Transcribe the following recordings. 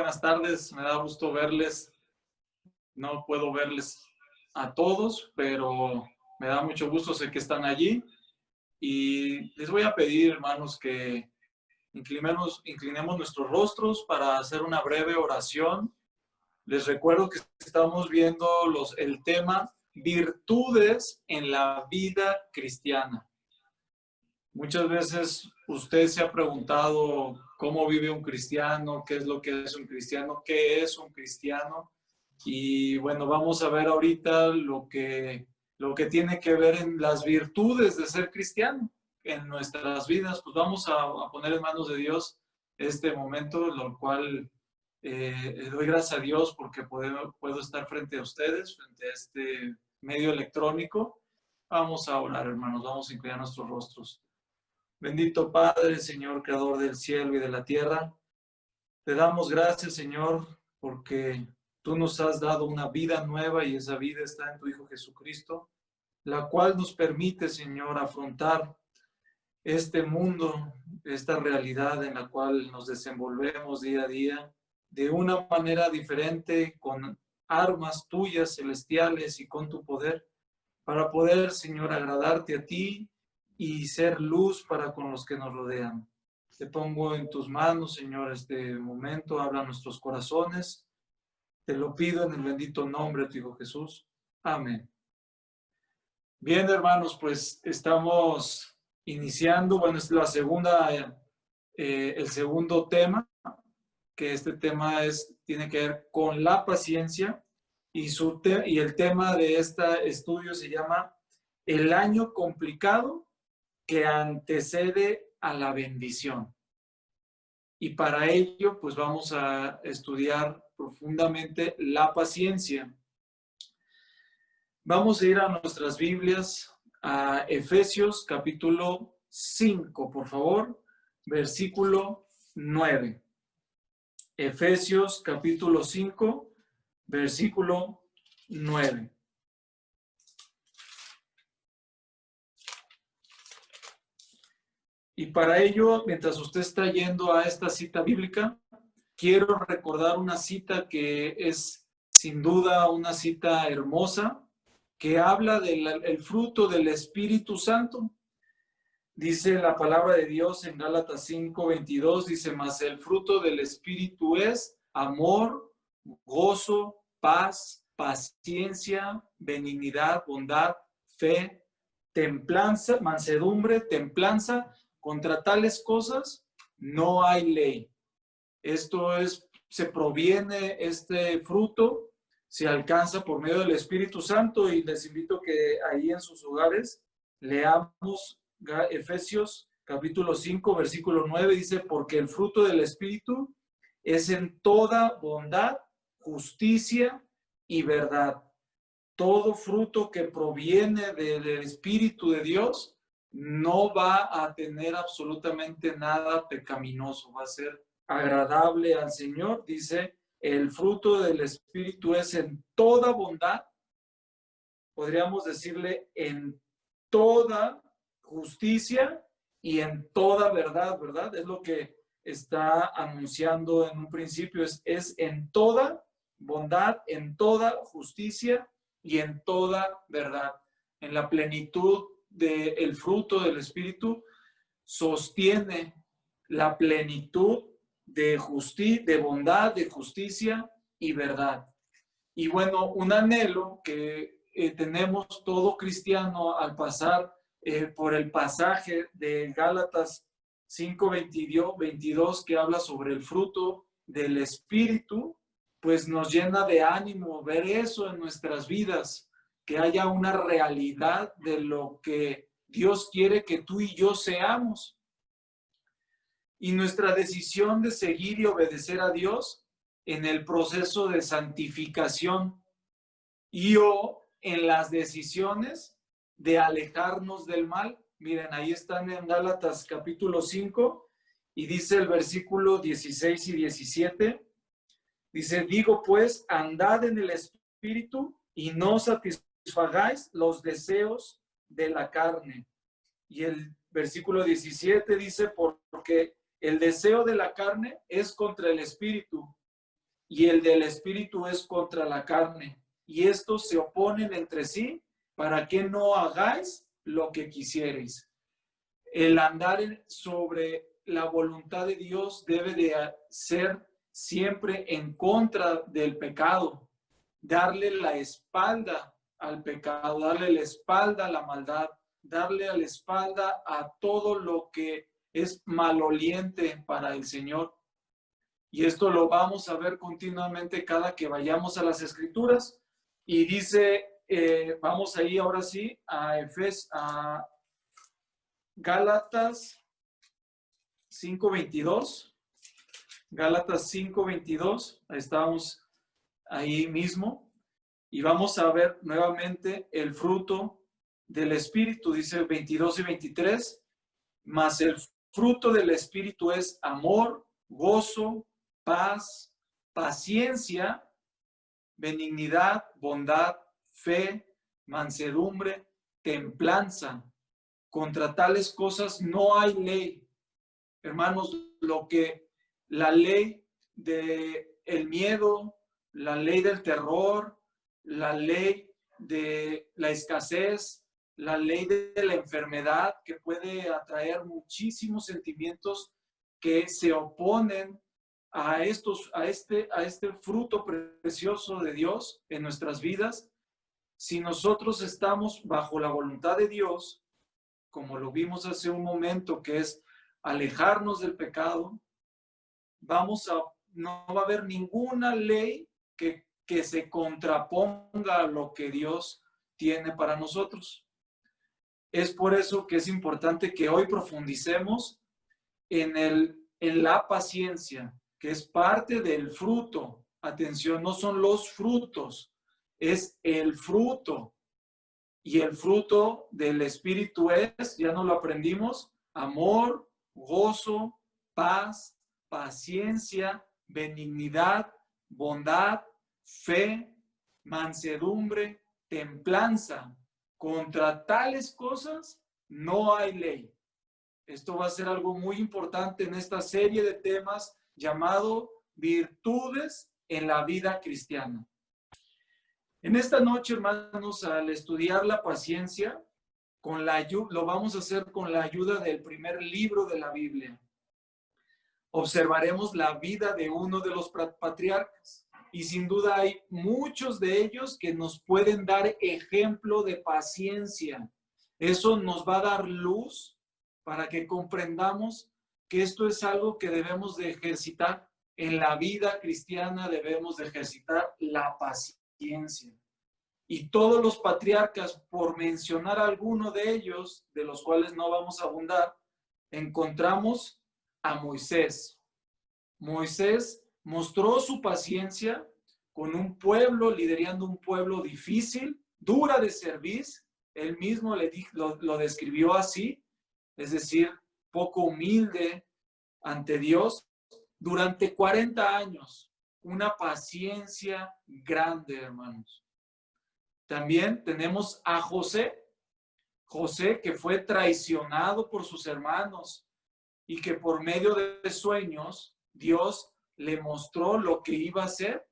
buenas tardes. Me da gusto verles. No puedo verles a todos, pero me da mucho gusto, sé que están allí. Y les voy a pedir, hermanos, que inclinemos nuestros rostros para hacer una breve oración. Les recuerdo que estamos viendo el tema virtudes en la vida cristiana. Muchas veces usted se ha preguntado cómo vive un cristiano, qué es lo que es un cristiano, qué es un cristiano. Y bueno, vamos a ver ahorita lo que tiene que ver en las virtudes de ser cristiano en nuestras vidas. Pues vamos a poner en manos de Dios este momento, lo cual doy gracias a Dios porque puedo estar frente a ustedes, frente a este medio electrónico. Vamos a orar, hermanos, vamos a inclinar nuestros rostros. Bendito Padre, Señor, Creador del cielo y de la tierra, te damos gracias, Señor, porque tú nos has dado una vida nueva y esa vida está en tu Hijo Jesucristo, la cual nos permite, Señor, afrontar este mundo, esta realidad en la cual nos desenvolvemos día a día de una manera diferente, con armas tuyas celestiales y con tu poder, para poder, Señor, agradarte a ti y ser luz para con los que nos rodean. Te pongo en tus manos, Señor, este momento. Habla a nuestros corazones. Te lo pido en el bendito nombre de tu Hijo Jesús. Amén. Bien, hermanos, pues estamos iniciando. Bueno, es la segunda, el segundo tema, que este tema tiene que ver con la paciencia. Y el tema de este estudio se llama El año complicado que antecede a la bendición. Y para ello, pues vamos a estudiar profundamente la paciencia. Vamos a ir a nuestras Biblias, a Efesios capítulo 5, por favor, versículo 9. Efesios capítulo 5, versículo 9. Y para ello, mientras usted está yendo a esta cita bíblica, quiero recordar una cita que es sin duda una cita hermosa, que habla del fruto del Espíritu Santo. Dice la palabra de Dios en Gálatas 5:22, dice, mas el fruto del Espíritu es amor, gozo, paz, paciencia, benignidad, bondad, fe, templanza, mansedumbre, templanza. Contra tales cosas no hay ley. Se proviene este fruto, se alcanza por medio del Espíritu Santo, y les invito que ahí en sus hogares leamos Efesios capítulo 5, versículo 9, dice, porque el fruto del Espíritu es en toda bondad, justicia y verdad. Todo fruto que proviene del Espíritu de Dios no va a tener absolutamente nada pecaminoso, va a ser agradable al Señor. Dice, el fruto del Espíritu es en toda bondad, podríamos decirle en toda justicia y en toda verdad, ¿verdad? Es lo que está anunciando en un principio, es en toda bondad, en toda justicia y en toda verdad. En la plenitud del fruto del Espíritu sostiene la plenitud de bondad, de justicia y verdad. Y bueno, un anhelo que tenemos todo cristiano al pasar por el pasaje de Gálatas 5:22, que habla sobre el fruto del Espíritu, pues nos llena de ánimo ver eso en nuestras vidas, que haya una realidad de lo que Dios quiere que tú y yo seamos. Y nuestra decisión de seguir y obedecer a Dios en el proceso de santificación o en las decisiones de alejarnos del mal. Miren, ahí están en Gálatas capítulo 5 y dice el versículo 16 y 17. Dice, digo pues, andad en el Espíritu y no satisfagáis los deseos de la carne. Y el versículo 17 dice, porque el deseo de la carne es contra el Espíritu y el del espíritu es contra la carne, y estos se oponen entre sí para que no hagáis lo que quisierais. El andar sobre la voluntad de Dios debe de ser siempre en contra del pecado, darle la espalda al pecado, darle la espalda a la maldad, darle la espalda a todo lo que es maloliente para el Señor. Y esto lo vamos a ver continuamente cada que vayamos a las Escrituras. Y dice, vamos ahí ahora sí a Gálatas 5:22. Gálatas 5:22, estábamos ahí mismo. Y vamos a ver nuevamente el fruto del Espíritu, dice 22 y 23. Mas el fruto del Espíritu es amor, gozo, paz, paciencia, benignidad, bondad, fe, mansedumbre, templanza. Contra tales cosas no hay ley. Hermanos, lo que la ley del miedo, la ley del terror, la ley de la escasez, la ley de la enfermedad, que puede atraer muchísimos sentimientos que se oponen a este fruto precioso de Dios en nuestras vidas. Si nosotros estamos bajo la voluntad de Dios, como lo vimos hace un momento, que es alejarnos del pecado, no va a haber ninguna ley que se contraponga a lo que Dios tiene para nosotros. Es por eso que es importante que hoy profundicemos en la paciencia, que es parte del fruto. Atención, no son los frutos, es el fruto. Y el fruto del Espíritu es, ya no lo aprendimos, amor, gozo, paz, paciencia, benignidad, bondad, fe, mansedumbre, templanza. Contra tales cosas no hay ley. Esto va a ser algo muy importante en esta serie de temas llamado Virtudes en la vida cristiana. En esta noche, hermanos, al estudiar la paciencia, lo vamos a hacer con la ayuda del primer libro de la Biblia. Observaremos la vida de uno de los patriarcas y sin duda hay muchos de ellos que nos pueden dar ejemplo de paciencia. Eso nos va a dar luz para que comprendamos que esto es algo que debemos de ejercitar. En la vida cristiana debemos de ejercitar la paciencia. Y todos los patriarcas, por mencionar alguno de ellos, de los cuales no vamos a abundar, encontramos a Moisés. Moisés mostró su paciencia con un pueblo, liderando un pueblo difícil, dura de servir. Él mismo lo describió así, es decir, poco humilde ante Dios, durante 40 años. Una paciencia grande, hermanos. También tenemos a José. José que fue traicionado por sus hermanos y que por medio de sueños Dios le mostró lo que iba a hacer.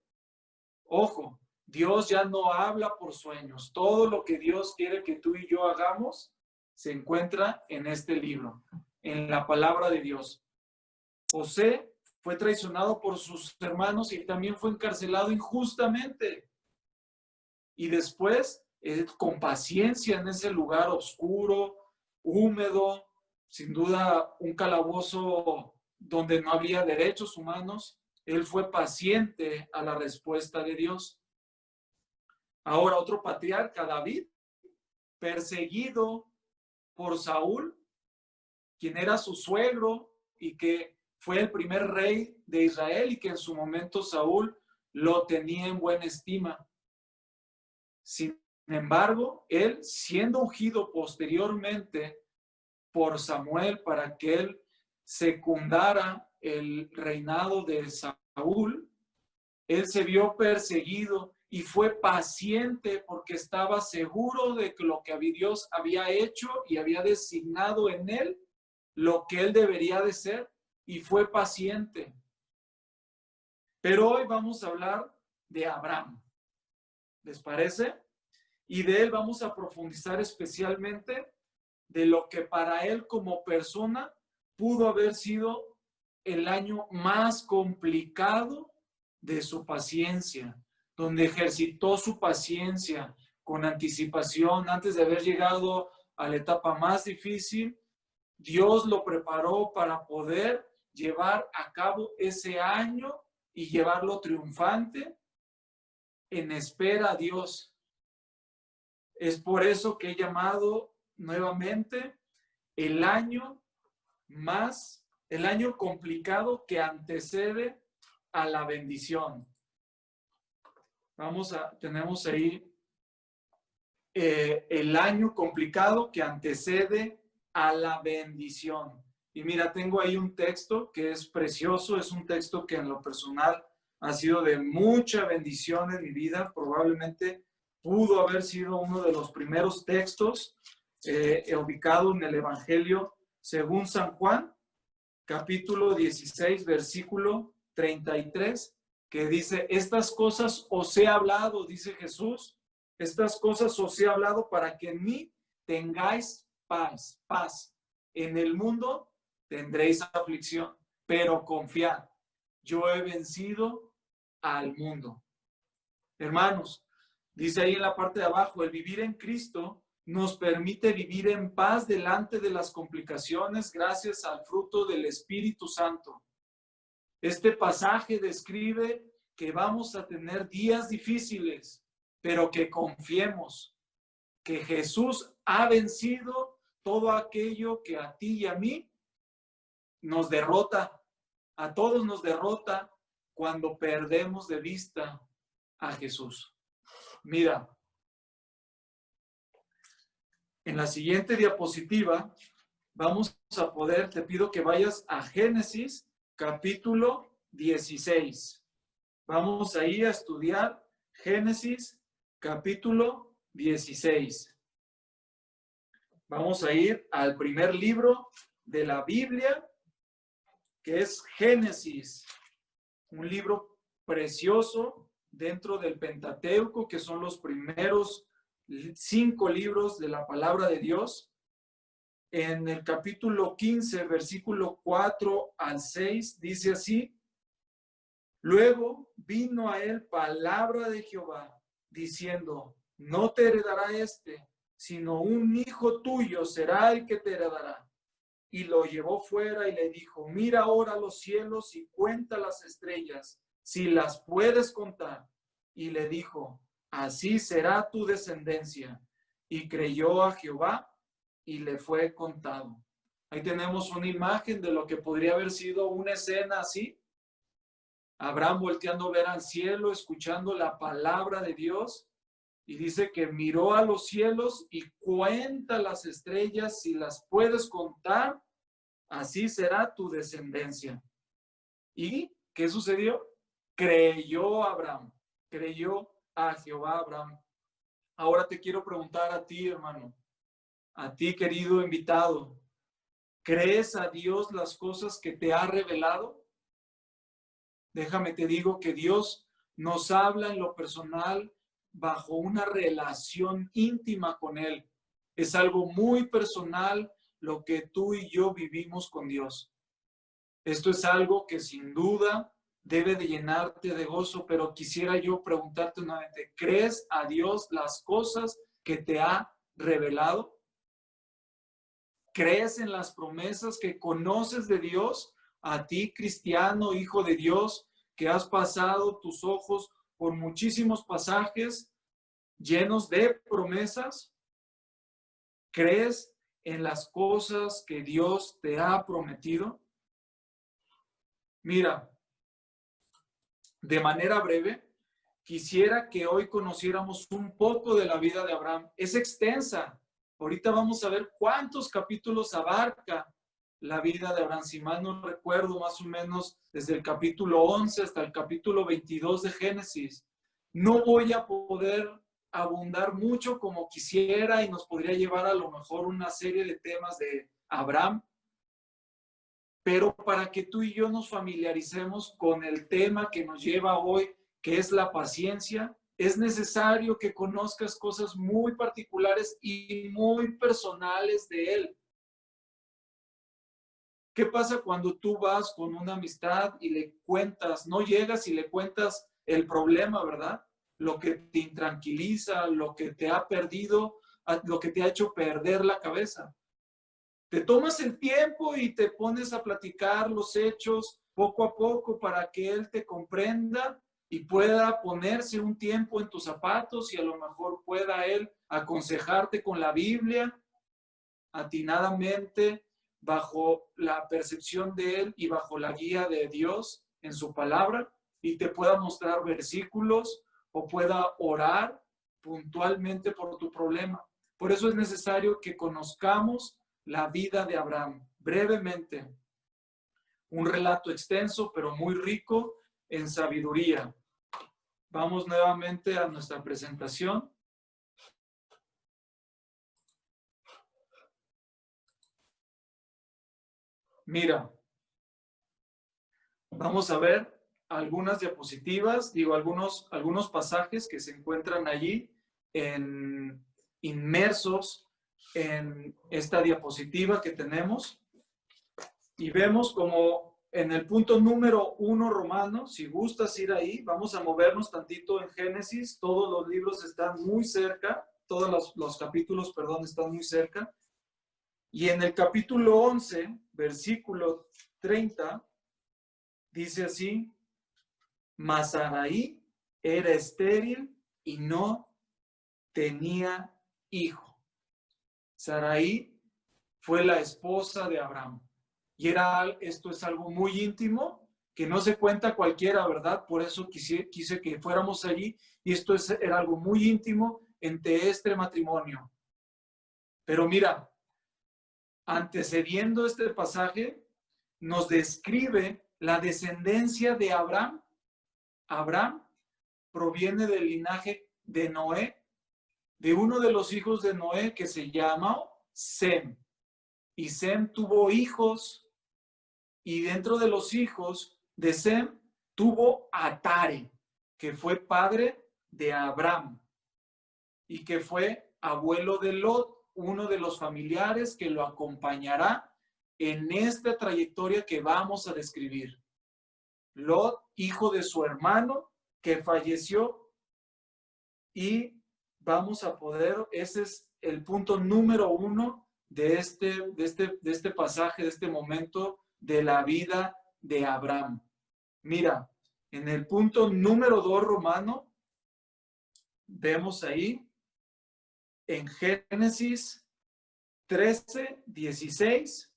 Ojo, Dios ya no habla por sueños. Todo lo que Dios quiere que tú y yo hagamos se encuentra en este libro, en la palabra de Dios. José fue traicionado por sus hermanos y también fue encarcelado injustamente. Y después, con paciencia en ese lugar oscuro, húmedo, sin duda un calabozo donde no había derechos humanos, él fue paciente a la respuesta de Dios. Ahora otro patriarca, David, perseguido por Saúl, quien era su suegro y que fue el primer rey de Israel y que en su momento Saúl lo tenía en buena estima. Sin embargo, él, siendo ungido posteriormente por Samuel para que él secundara el reinado de Saúl, él se vio perseguido y fue paciente porque estaba seguro de que lo que Dios había hecho y había designado en él, lo que él debería de ser, y fue paciente. Pero hoy vamos a hablar de Abraham. ¿Les parece? Y de él vamos a profundizar especialmente de lo que para él como persona pudo haber sido el año más complicado de su paciencia, donde ejercitó su paciencia con anticipación antes de haber llegado a la etapa más difícil. Dios lo preparó para poder llevar a cabo ese año y llevarlo triunfante en espera a Dios. Es por eso que he llamado nuevamente el año complicado que antecede a la bendición. Tenemos ahí el año complicado que antecede a la bendición. Y mira, tengo ahí un texto que es precioso, es un texto que en lo personal ha sido de mucha bendición en mi vida. Probablemente pudo haber sido uno de los primeros textos ubicado en el Evangelio según San Juan, capítulo 16, versículo 33, que dice: estas cosas os he hablado, dice Jesús, estas cosas os he hablado para que en mí tengáis paz. En el mundo tendréis aflicción, pero confiad, yo he vencido al mundo. Hermanos, dice ahí en la parte de abajo, el vivir en Cristo nos permite vivir en paz delante de las complicaciones gracias al fruto del Espíritu Santo. Este pasaje describe que vamos a tener días difíciles, pero que confiemos que Jesús ha vencido todo aquello que a ti y a mí nos derrota. A todos nos derrota cuando perdemos de vista a Jesús. Mira, en la siguiente diapositiva vamos a poder, te pido que vayas a Génesis capítulo 16. Vamos ahí a estudiar Génesis capítulo 16. Vamos a ir al primer libro de la Biblia, que es Génesis, un libro precioso dentro del Pentateuco, que son los primeros 5 libros de la palabra de Dios. En el capítulo 15, versículo 4 al 6, dice así: luego vino a él palabra de Jehová, diciendo: no te heredará sino un hijo tuyo será el que te heredará. Y lo llevó fuera y le dijo: mira ahora los cielos y cuenta las estrellas, si las puedes contar. Y le dijo: así será tu descendencia. Y creyó a Jehová y le fue contado. Ahí tenemos una imagen de lo que podría haber sido una escena así. Abraham volteando a ver al cielo, escuchando la palabra de Dios. Y dice que miró a los cielos y cuenta las estrellas, si las puedes contar, así será tu descendencia. ¿Y qué sucedió? Creyó Abraham, creyó a Jehová Abraham. Ahora te quiero preguntar a ti, hermano, a ti, querido invitado, ¿crees a Dios las cosas que te ha revelado? Déjame te digo que Dios nos habla en lo personal bajo una relación íntima con Él. Es algo muy personal lo que tú y yo vivimos con Dios. Esto es algo que sin duda debe de llenarte de gozo, pero quisiera yo preguntarte nuevamente, ¿crees a Dios las cosas que te ha revelado? ¿Crees en las promesas que conoces de Dios? A ti, cristiano, hijo de Dios, que has pasado tus ojos por muchísimos pasajes llenos de promesas. ¿Crees en las cosas que Dios te ha prometido? Mira, de manera breve, quisiera que hoy conociéramos un poco de la vida de Abraham. Es extensa. Ahorita vamos a ver cuántos capítulos abarca la vida de Abraham. Si mal no recuerdo, más o menos desde el capítulo 11 hasta el capítulo 22 de Génesis. No voy a poder abundar mucho como quisiera y nos podría llevar a lo mejor una serie de temas de Abraham. Pero para que tú y yo nos familiaricemos con el tema que nos lleva hoy, que es la paciencia, es necesario que conozcas cosas muy particulares y muy personales de él. ¿Qué pasa cuando tú vas con una amistad y le cuentas, no llegas y le cuentas el problema, ¿verdad? Lo que te intranquiliza, lo que te ha perdido, lo que te ha hecho perder la cabeza. Te tomas el tiempo y te pones a platicar los hechos poco a poco para que él te comprenda y pueda ponerse un tiempo en tus zapatos y a lo mejor pueda él aconsejarte con la Biblia atinadamente bajo la percepción de él y bajo la guía de Dios en su palabra y te pueda mostrar versículos o pueda orar puntualmente por tu problema. Por eso es necesario que conozcamos la vida de Abraham brevemente. Un relato extenso, pero muy rico en sabiduría. Vamos nuevamente a nuestra presentación. Mira, vamos a ver algunas diapositivas, algunos pasajes que se encuentran allí inmersos en esta diapositiva que tenemos. Y vemos como en el punto número 1 romano, si gustas ir ahí, vamos a movernos tantito en Génesis, todos los libros están muy cerca, todos los capítulos, perdón, están muy cerca. Y en el capítulo 11, versículo 30, dice así: mas Sarai era estéril y no tenía hijo. Sarai fue la esposa de Abraham. Y esto es algo muy íntimo, que no se cuenta cualquiera, ¿verdad? Por eso quise que fuéramos allí. Y era algo muy íntimo entre este matrimonio. Pero mira, antecediendo este pasaje, nos describe la descendencia de Abraham. Abraham proviene del linaje de Noé, de uno de los hijos de Noé que se llama Sem. Y Sem tuvo hijos, y dentro de los hijos de Sem tuvo a Tare, que fue padre de Abraham y que fue abuelo de Lot, uno de los familiares que lo acompañará en esta trayectoria que vamos a describir. Lot, hijo de su hermano, que falleció, y vamos a poder, ese es el punto número 1 de este pasaje, de este momento de la vida de Abraham. Mira, en el punto número 2 romano, vemos ahí en Génesis 13, 16,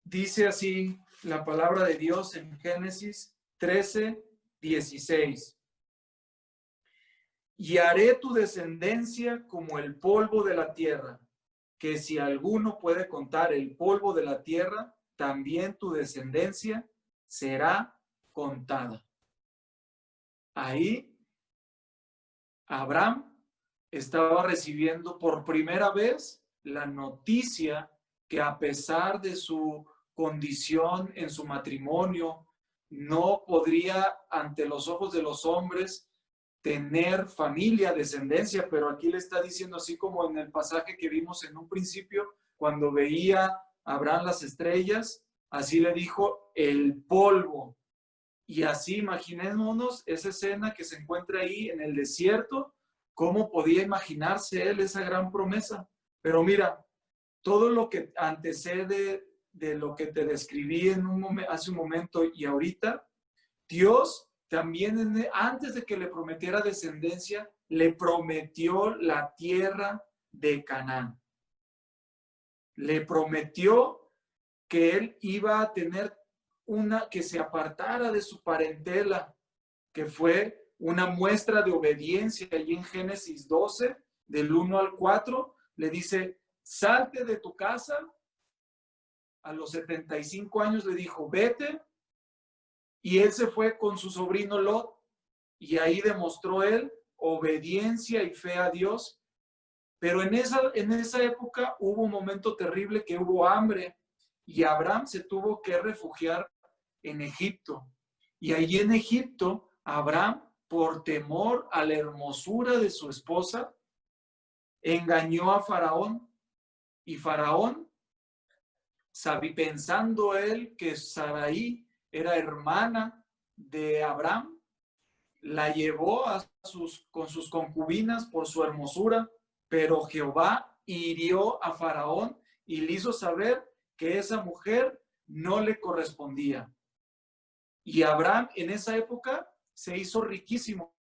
dice así la palabra de Dios en Génesis 13, 16. Y haré tu descendencia como el polvo de la tierra, que si alguno puede contar el polvo de la tierra, también tu descendencia será contada. Ahí Abraham estaba recibiendo por primera vez la noticia que a pesar de su condición en su matrimonio, no podría ante los ojos de los hombres tener familia, descendencia, pero aquí le está diciendo, así como en el pasaje que vimos en un principio, cuando veía Abraham las estrellas, así le dijo el polvo. Y así imaginémonos esa escena que se encuentra ahí en el desierto, cómo podía imaginarse él esa gran promesa. Pero mira, todo lo que antecede de lo que te describí hace un momento y ahorita, Dios también antes de que le prometiera descendencia, le prometió la tierra de Canaán. Le prometió que él iba a tener que se apartara de su parentela, que fue una muestra de obediencia. Allí en Génesis 12, del 1 al 4, le dice, salte de tu casa. A los 75 años le dijo, vete. Y él se fue con su sobrino Lot, y ahí demostró él obediencia y fe a Dios. Pero en esa época hubo un momento terrible, que hubo hambre, y Abraham se tuvo que refugiar en Egipto. Y allí en Egipto, Abraham, por temor a la hermosura de su esposa, engañó a Faraón. Y Faraón, pensando él que Sarai era hermana de Abraham, la llevó con sus concubinas por su hermosura, pero Jehová hirió a Faraón y le hizo saber que esa mujer no le correspondía. Y Abraham en esa época se hizo riquísimo,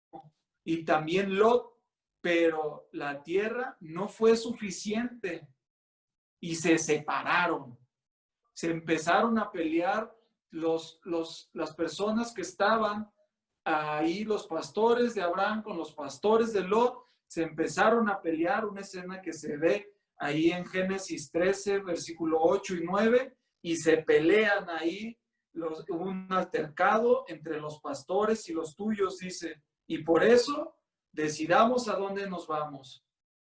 y también Lot, pero la tierra no fue suficiente y se separaron. Se empezaron a pelear las personas que estaban ahí, los pastores de Abraham con los pastores de Lot, se empezaron a pelear, una escena que se ve ahí en Génesis 13, versículo 8 y 9, y se pelean ahí, hubo un altercado entre los pastores y los tuyos, dice, y por eso decidamos a dónde nos vamos.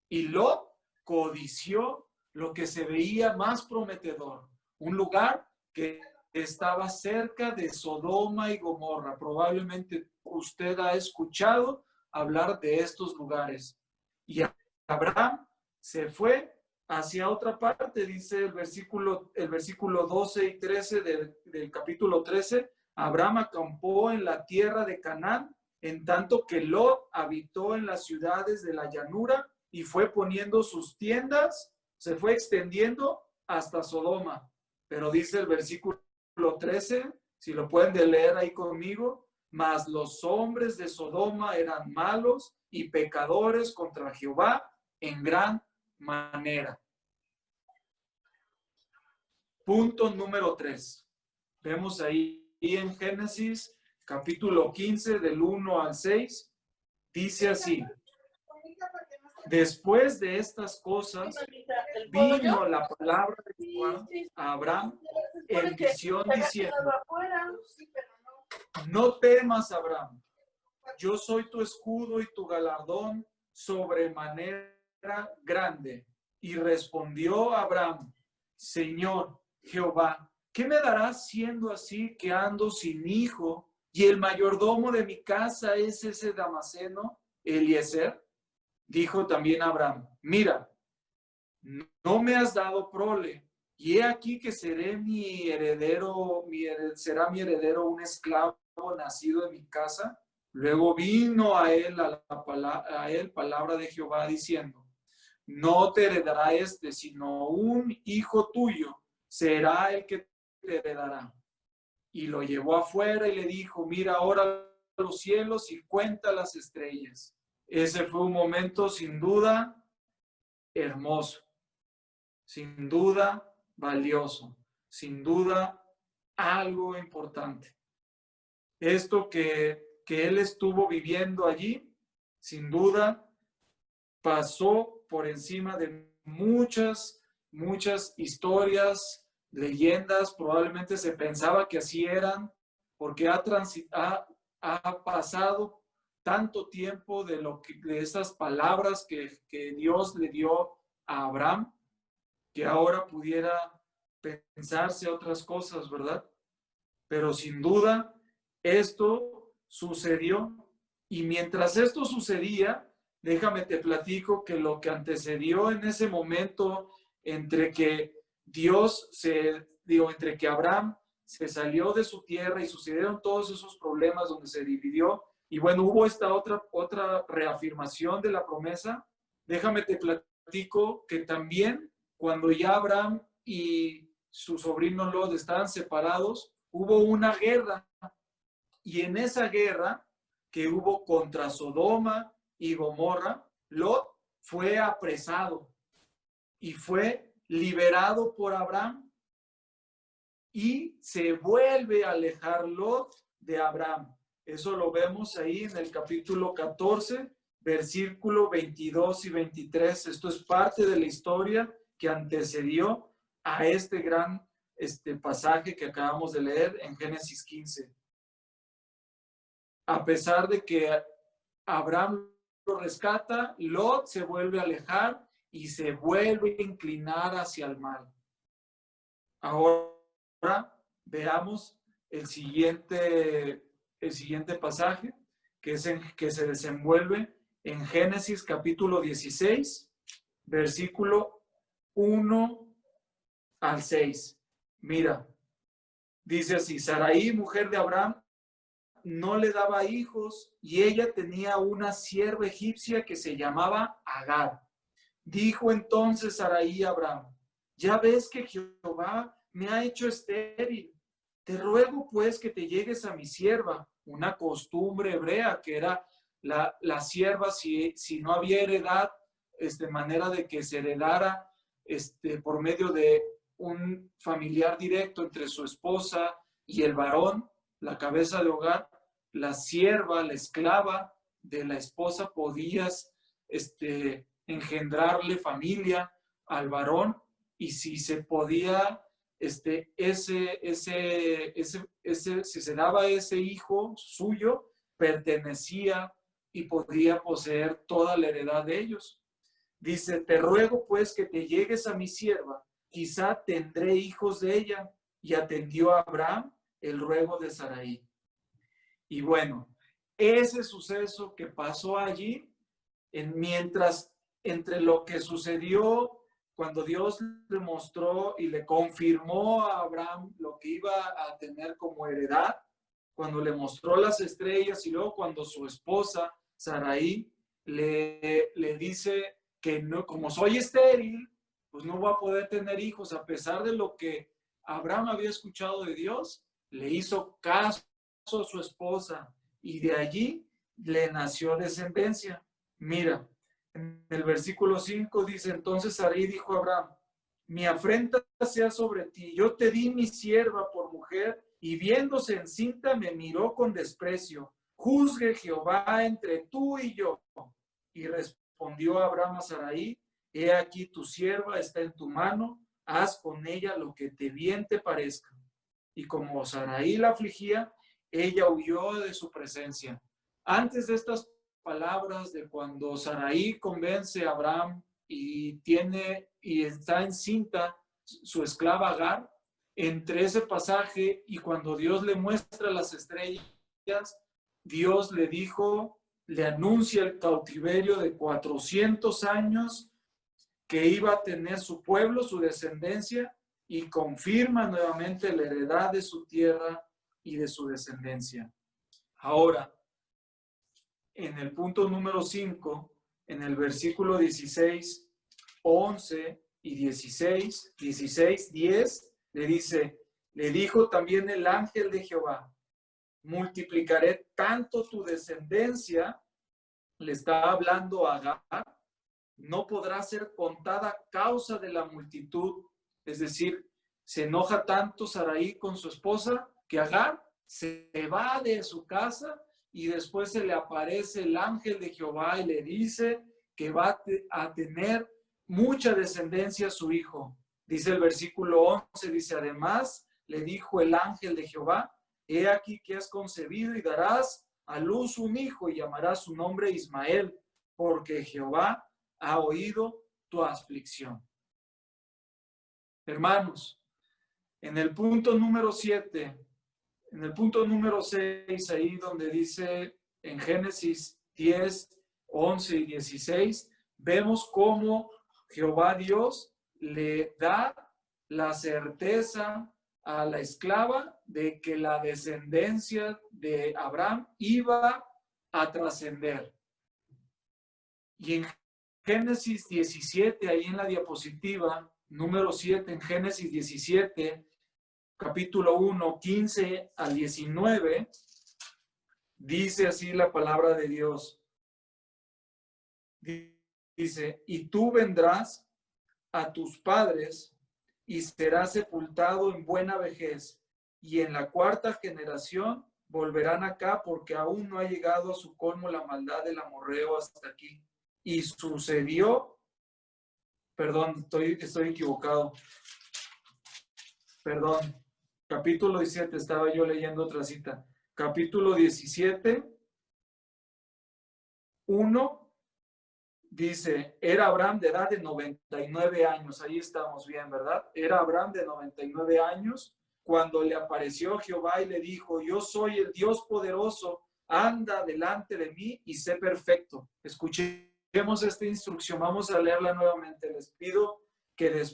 Y Lot codició lo que se veía más prometedor, un lugar que estaba cerca de Sodoma y Gomorra. Probablemente usted ha escuchado hablar de estos lugares. Y Abraham se fue hacia otra parte, dice el versículo 12 y 13 del capítulo 13. Abraham acampó en la tierra de Canaán, en tanto que Lot habitó en las ciudades de la llanura y fue poniendo sus tiendas, se fue extendiendo hasta Sodoma. Pero dice el versículo 13, si lo pueden leer ahí conmigo, mas los hombres de Sodoma eran malos y pecadores contra Jehová en gran manera. Punto número 3. Vemos ahí en Génesis capítulo 15 del 1 al 6, dice así: después de estas cosas vino la palabra de Jehová a Abraham en visión diciendo: no temas, Abraham, yo soy tu escudo y tu galardón sobremanera grande. Y respondió Abraham: Señor Jehová, ¿qué me darás siendo así que ando sin hijo y el mayordomo de mi casa es ese Damaseno, Eliezer? Dijo también Abraham: mira, no me has dado prole, y he aquí que seré mi heredero, será mi heredero un esclavo nacido en mi casa. Luego vino a él palabra de Jehová diciendo: no te heredará sino un hijo tuyo será el que te heredará. Y lo llevó afuera y le dijo: mira ahora los cielos y cuenta las estrellas. Ese fue un momento sin duda hermoso, sin duda valioso, sin duda algo importante. Esto que él estuvo viviendo allí, sin duda, pasó por encima de muchas historias, leyendas. Probablemente se pensaba que así eran, porque ha pasado tanto tiempo de esas palabras que Dios le dio a Abraham, que ahora pudiera pensarse otras cosas, ¿verdad? Pero sin duda, esto sucedió. Y mientras esto sucedía, déjame te platico que lo que antecedió en ese momento entre que entre que Abraham se salió de su tierra y sucedieron todos esos problemas donde se dividió, y bueno, hubo esta otra reafirmación de la promesa. Déjame te platico que también cuando ya Abraham y su sobrino Lot estaban separados, hubo una guerra, y en esa guerra que hubo contra Sodoma y Gomorra, Lot fue apresado y fue liberado por Abraham, y se vuelve a alejar Lot de Abraham. Eso lo vemos ahí en el capítulo 14, versículo 22 y 23. Esto es parte de la historia que antecedió a este gran pasaje que acabamos de leer en Génesis 15. A pesar de que Abraham lo rescata, Lot se vuelve a alejar y se vuelve a inclinar hacia el mal. Ahora veamos el siguiente pasaje que se desenvuelve en Génesis capítulo 16, versículo 1 al 6. Mira, dice así: Sarai, mujer de Abraham, no le daba hijos y ella tenía una sierva egipcia que se llamaba Agar. Dijo entonces Sarai a Abraham: ya ves que Jehová me ha hecho estéril. Te ruego pues que te llegues a mi sierva. Una costumbre hebrea que era la sierva, si no había heredad, manera de que se heredara por medio de un familiar directo entre su esposa y el varón, la cabeza de hogar, la sierva, la esclava de la esposa, podías engendrarle familia al varón, y si se podía, si se daba ese hijo suyo, pertenecía y podía poseer toda la heredad de ellos. Dice: te ruego pues que te llegues a mi sierva, quizá tendré hijos de ella. Y atendió a Abraham el ruego de Sarai. Y bueno, ese suceso que pasó allí, mientras entre lo que sucedió cuando Dios le mostró y le confirmó a Abraham lo que iba a tener como heredad, cuando le mostró las estrellas, y luego cuando su esposa Sarai le dice que no, como soy estéril, pues no va a poder tener hijos, a pesar de lo que Abraham había escuchado de Dios, le hizo caso a su esposa y de allí le nació descendencia. Mira, en el versículo 5 dice: entonces Sarai dijo a Abraham: mi afrenta sea sobre ti, yo te di mi sierva por mujer, y viéndose encinta me miró con desprecio. Juzgue Jehová entre tú y yo. Y respondió Abraham a Sarai: he aquí tu sierva está en tu mano, haz con ella lo que bien te parezca. Y como Sarai la afligía, ella huyó de su presencia. Antes de estas palabras, de cuando Sarai convence a Abraham y está encinta su esclava Agar, entre ese pasaje y cuando Dios le muestra las estrellas, Dios le anuncia el cautiverio de 400 años que iba a tener su pueblo, su descendencia, y confirma nuevamente la heredad de su tierra y de su descendencia. Ahora, en el punto número 5, en el versículo 16, 11 y 16, 10, le dice: le dijo también el ángel de Jehová: multiplicaré tanto tu descendencia, le está hablando a Agar, no podrá ser contada a causa de la multitud. Es decir, se enoja tanto Sarai con su esposa que Agar se va de su casa, y después se le aparece el ángel de Jehová y le dice que va a tener mucha descendencia a su hijo. Dice el versículo 11, dice: además le dijo el ángel de Jehová: he aquí que has concebido y darás a luz un hijo, y llamarás su nombre Ismael, porque Jehová ha oído tu aflicción. Hermanos, en el punto número 7, en el punto número 6, ahí donde dice en Génesis 10, 11 y 16, vemos cómo Jehová Dios le da la certeza a la esclava de que la descendencia de Abraham iba a trascender. Y en Génesis 17, ahí en la diapositiva número 7, en Génesis 17, capítulo 1, 15 al 19, dice así la palabra de Dios. Dice: y tú vendrás a tus padres y serás sepultado en buena vejez, y en la cuarta generación volverán acá, porque aún no ha llegado a su colmo la maldad del amorreo hasta aquí. Y sucedió, perdón, estoy equivocado. Perdón, capítulo 17, estaba yo leyendo otra cita. Capítulo 17, 1, dice, era Abraham de edad de 99 años. Ahí estamos bien, ¿verdad? Era Abraham de 99 años cuando le apareció Jehová y le dijo, yo soy el Dios poderoso, anda delante de mí y sé perfecto. Escuchemos esta instrucción, vamos a leerla nuevamente. Les pido que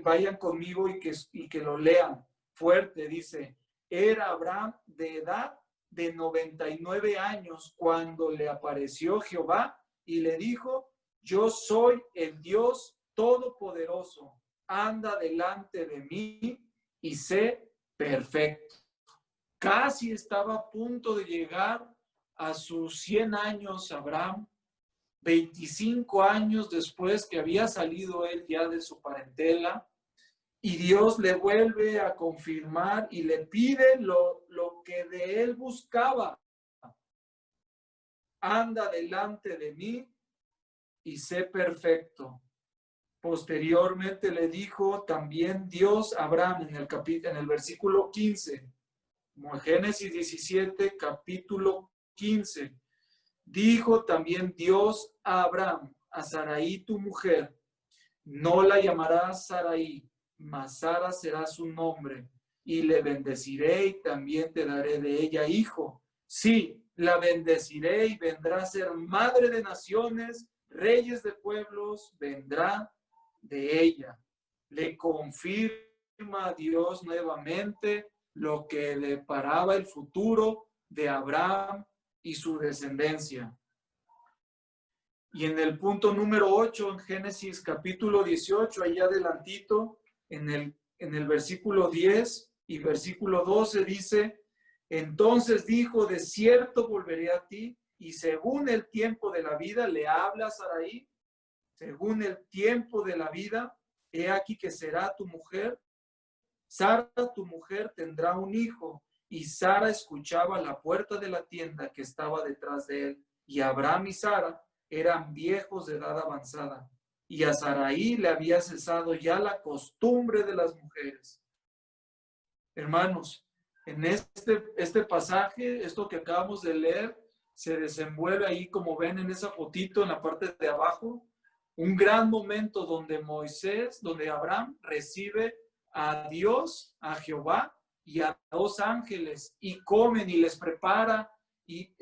vayan conmigo y que lo lean fuerte. Dice, era Abraham de edad de 99 años cuando le apareció Jehová y le dijo, yo soy el Dios todopoderoso, anda delante de mí y sé perfecto. Casi estaba a punto de llegar a sus 100 años Abraham, 25 años después que había salido él ya de su parentela, y Dios le vuelve a confirmar y le pide lo que de él buscaba. Anda delante de mí y sé perfecto. Posteriormente le dijo también Dios a Abraham en el versículo 15, como en Génesis 17, capítulo 15. Dijo también Dios a Abraham, a Sarai tu mujer, no la llamarás Sarai, mas Sara será su nombre, y le bendeciré y también te daré de ella hijo. Sí, la bendeciré y vendrá a ser madre de naciones, reyes de pueblos, vendrá de ella. Le confirma a Dios nuevamente lo que le paraba el futuro de Abraham y su descendencia. Y en el punto número 8, en Génesis capítulo 18, allá adelantito, en el versículo 10 y versículo 12 dice, entonces dijo, de cierto volveré a ti, y según el tiempo de la vida, le habla a Sarai, según el tiempo de la vida, he aquí que será tu mujer. Sara, tu mujer, tendrá un hijo. Y Sara escuchaba a la puerta de la tienda que estaba detrás de él. Y Abraham y Sara eran viejos de edad avanzada. Y a Sarai le había cesado ya la costumbre de las mujeres. Hermanos, en este pasaje, esto que acabamos de leer, se desenvuelve ahí, como ven en esa fotito en la parte de abajo, un gran momento donde Abraham recibe a Dios, a Jehová y a dos ángeles, y comen y les prepara y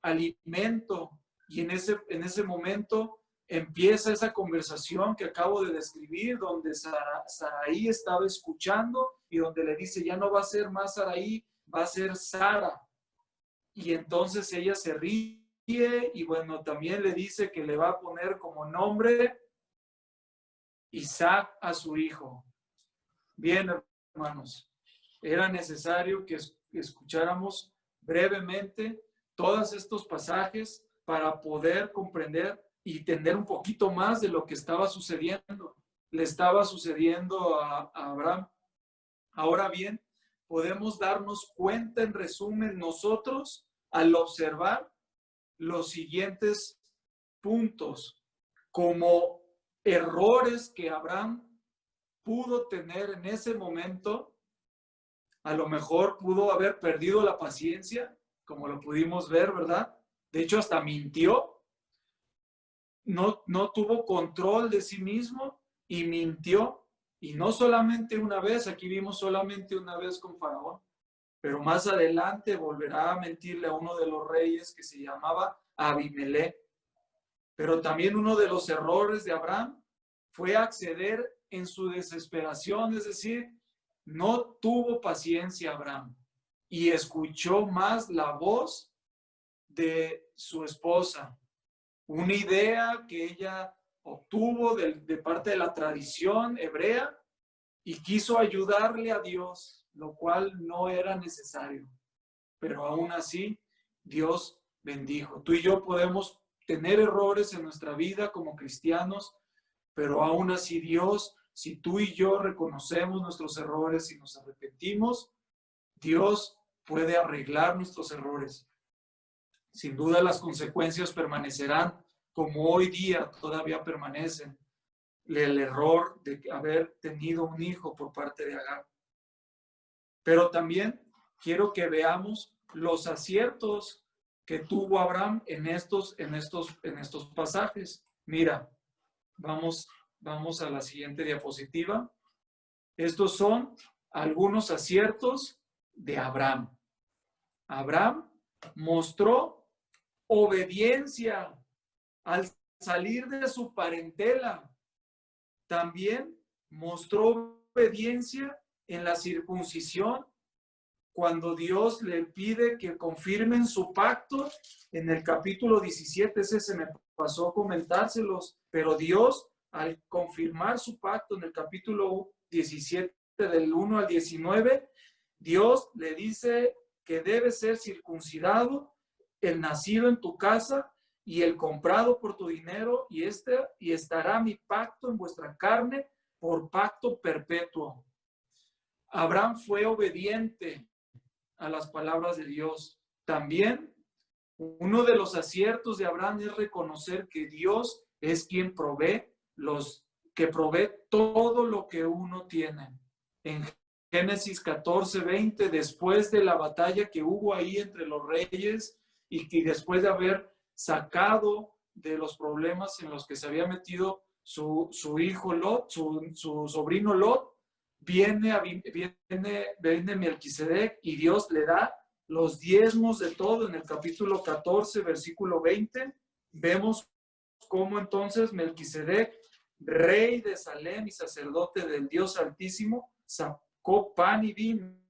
alimento. Y en ese momento empieza esa conversación que acabo de describir, donde Sarai estaba escuchando y donde le dice, ya no va a ser más Sarai, va a ser Sara. Y entonces ella se ríe y bueno, también le dice que le va a poner como nombre Isaac a su hijo. Bien, hermanos, era necesario que escucháramos brevemente todos estos pasajes para poder comprender y entender un poquito más de lo que estaba sucediendo. Le estaba sucediendo a Abraham. Ahora bien, podemos darnos cuenta, en resumen, nosotros, al observar los siguientes puntos como errores que Abraham pudo tener en ese momento. A lo mejor pudo haber perdido la paciencia, como lo pudimos ver, ¿verdad? De hecho, hasta mintió. No tuvo control de sí mismo y mintió. Y no solamente una vez, aquí vimos solamente una vez con Faraón, pero más adelante volverá a mentirle a uno de los reyes que se llamaba Abimelech. Pero también uno de los errores de Abraham fue acceder en su desesperación, es decir, no tuvo paciencia Abraham y escuchó más la voz de su esposa, una idea que ella obtuvo de parte de la tradición hebrea y quiso ayudarle a Dios, lo cual no era necesario. Pero aún así, Dios bendijo. Tú y yo podemos tener errores en nuestra vida como cristianos, pero aún así Dios, si tú y yo reconocemos nuestros errores y nos arrepentimos, Dios puede arreglar nuestros errores. Sin duda las consecuencias permanecerán como hoy día todavía permanecen. El error de haber tenido un hijo por parte de Agar. Pero también quiero que veamos los aciertos que tuvo Abraham en estos pasajes. Mira, vamos a la siguiente diapositiva. Estos son algunos aciertos de Abraham. Abraham mostró obediencia al salir de su parentela. También mostró obediencia en la circuncisión, cuando Dios le pide que confirmen su pacto en el capítulo 17, ese se me pasó a comentárselos, pero Dios, al confirmar su pacto en el capítulo 17, del 1 al 19, Dios le dice que debe ser circuncidado el nacido en tu casa y el comprado por tu dinero, y estará mi pacto en vuestra carne por pacto perpetuo. Abraham fue obediente a las palabras de Dios. También uno de los aciertos de Abraham es reconocer que Dios es quien provee todo lo que uno tiene. En Génesis 14:20, después de la batalla que hubo ahí entre los reyes y que después de haber sacado de los problemas en los que se había metido su hijo Lot, su sobrino Lot, viene Melquisedec y Dios le da los diezmos de todo. En el capítulo 14, versículo 20, vemos cómo entonces Melquisedec, rey de Salem y sacerdote del Dios Altísimo, sacó pan y vino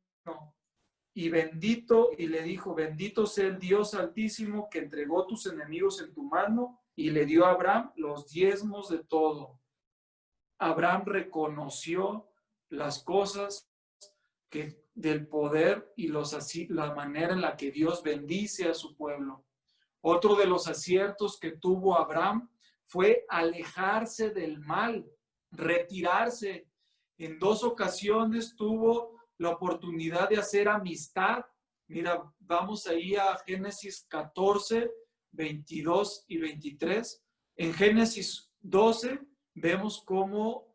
y le dijo, bendito sea el Dios Altísimo que entregó tus enemigos en tu mano, y le dio a Abraham los diezmos de todo. Abraham reconoció las cosas del poder y la manera en la que Dios bendice a su pueblo. Otro de los aciertos que tuvo Abraham fue alejarse del mal, retirarse. En 2 ocasiones tuvo la oportunidad de hacer amistad. Mira, vamos ahí a Génesis 14, 22 y 23. En Génesis 12 vemos cómo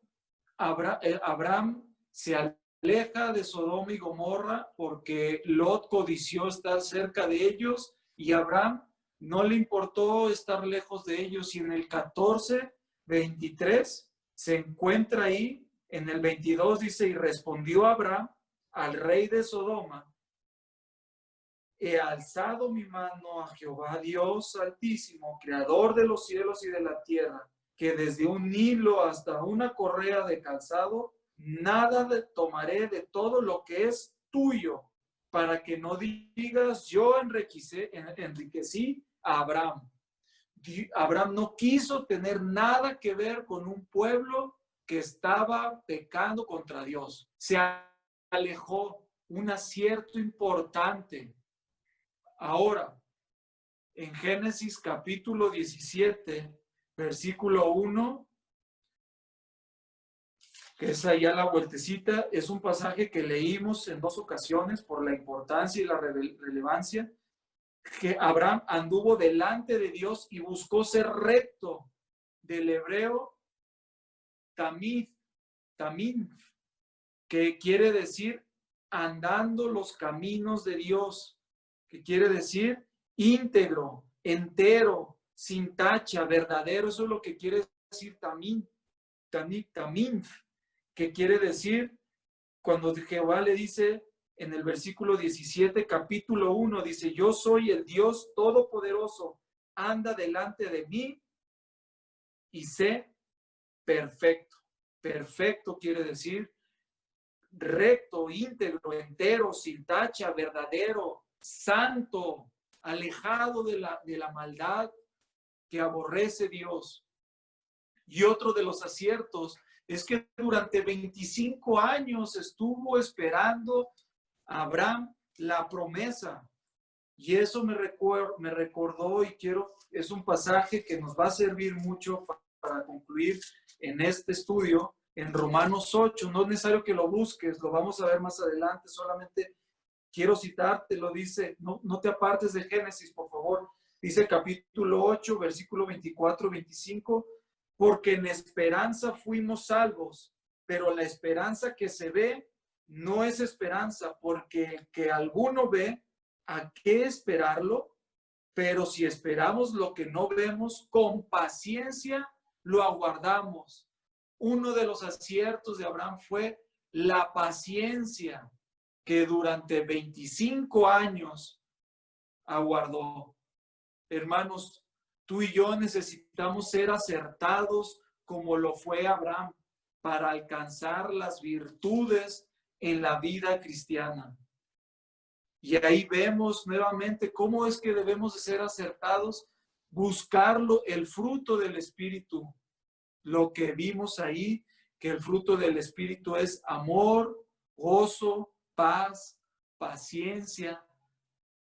Abraham se aleja de Sodoma y Gomorra porque Lot codició estar cerca de ellos, y Abraham no le importó estar lejos de ellos. Y en el 14, 23 se encuentra ahí. En el 22 dice, y respondió Abraham al rey de Sodoma, he alzado mi mano a Jehová Dios Altísimo, creador de los cielos y de la tierra, que desde un hilo hasta una correa de calzado, nada tomaré de todo lo que es tuyo, para que no digas, yo enriquecí a Abraham. Abraham no quiso tener nada que ver con un pueblo que estaba pecando contra Dios. Se alejó, un acierto importante. Ahora, en Génesis capítulo 17, versículo 1, que es allá la vueltecita, es un pasaje que leímos en 2 ocasiones por la importancia y la relevancia, que Abraham anduvo delante de Dios y buscó ser recto, del hebreo tamid, que quiere decir andando los caminos de Dios, que quiere decir íntegro, entero, sin tacha, verdadero. Eso es lo que quiere decir tamid, que quiere decir cuando Jehová le dice en el versículo 17, capítulo 1, dice, yo soy el Dios Todopoderoso, anda delante de mí y sé perfecto. Perfecto quiere decir recto, íntegro, entero, sin tacha, verdadero, santo, alejado de la maldad que aborrece Dios. Y otro de los aciertos es que durante 25 años estuvo esperando a Abraham la promesa. Y eso me recordó, y es un pasaje que nos va a servir mucho para concluir en este estudio, en Romanos 8. No es necesario que lo busques, lo vamos a ver más adelante, solamente quiero citarte, lo dice, no te apartes de Génesis, por favor. Dice capítulo 8, versículo 24-25, porque en esperanza fuimos salvos, pero la esperanza que se ve no es esperanza, porque el que alguno ve, ¿a qué esperarlo? Pero si esperamos lo que no vemos, con paciencia lo aguardamos. Uno de los aciertos de Abraham fue la paciencia que durante 25 años aguardó. Hermanos, tú y yo necesitamos ser acertados como lo fue Abraham para alcanzar las virtudes en la vida cristiana. Y ahí vemos nuevamente cómo es que debemos de ser acertados, buscarlo, el fruto del Espíritu. Lo que vimos ahí, que el fruto del Espíritu es amor, gozo, paz, paciencia,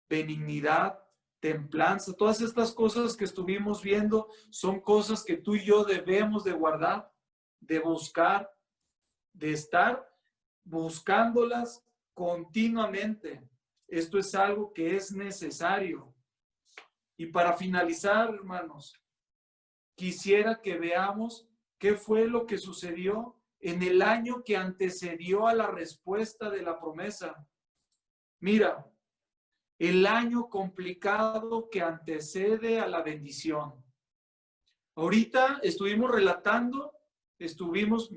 benignidad, templanza. Todas estas cosas que estuvimos viendo son cosas que tú y yo debemos de guardar, de buscar, de estar buscándolas continuamente. Esto es algo que es necesario. Y para finalizar, hermanos, quisiera que veamos qué fue lo que sucedió en el año que antecedió a la respuesta de la promesa. Mira, el año complicado que antecede a la bendición. Ahorita estuvimos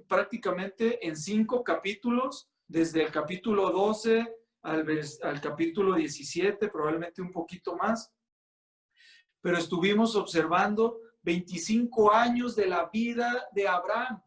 prácticamente en 5 capítulos, desde el capítulo 12 al capítulo 17, probablemente un poquito más, pero estuvimos observando 25 años de la vida de Abraham.